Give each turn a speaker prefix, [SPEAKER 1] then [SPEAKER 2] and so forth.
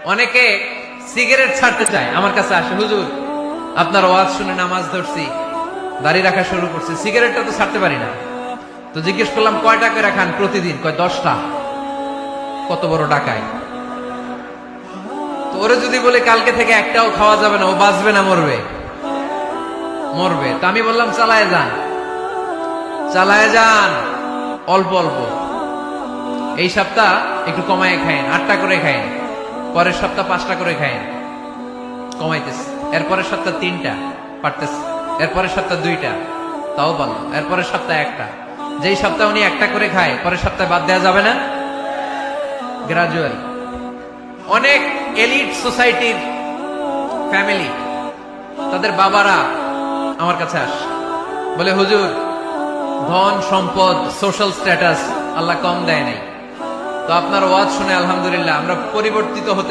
[SPEAKER 1] অনেকে সিগারেট ছাড়তে চায়, আমার কাছে আসে, হুজুর আপনার ওয়াজ শুনে নামাজ ধরছি, দাড়ি রাখা শুরু করছি, সিগারেটটা তো ছাড়তে পারি না। তো জিজ্ঞেস করলাম কয়টা করে খান প্রতিদিন? কয় 10টা। কত বড় ডাকাই! তো ওরে যদি বলে কালকে থেকে একটাও খাওয়া যাবে না, ও বাঁচবে না মরবে? মরবে। তো আমি বললাম চালায় যান, চালায় যান, অল্প অল্প। এই সপ্তাহ একটু কমায় খায়েন, 8টা করে খায়েন, পরের সপ্তাহ 5টা করে খায়েন, কমাইতেছে। এরপরের সপ্তাহ 3টা, পারতেছে। এরপরের সপ্তাহ 2টা, তাও পারল। এরপরের সপ্তাহ 1টা। যেই সপ্তাহ উনি 1টা করে খায়, পরের সপ্তাহে বাদ দেওয়া যাবে না? গ্রাজুয়াল। অনেক এলিট সোসাইটির ফ্যামিলি, তাদের বাবারা আমার কাছে আসে, বলে হুজুর ধন সম্পদ সোশ্যাল স্ট্যাটাস আল্লাহ কম দেয় নাই, তো আপনার ওয়াজ শুনে আলহামদুলিল্লাহ আমরা পরিবর্তিত হতে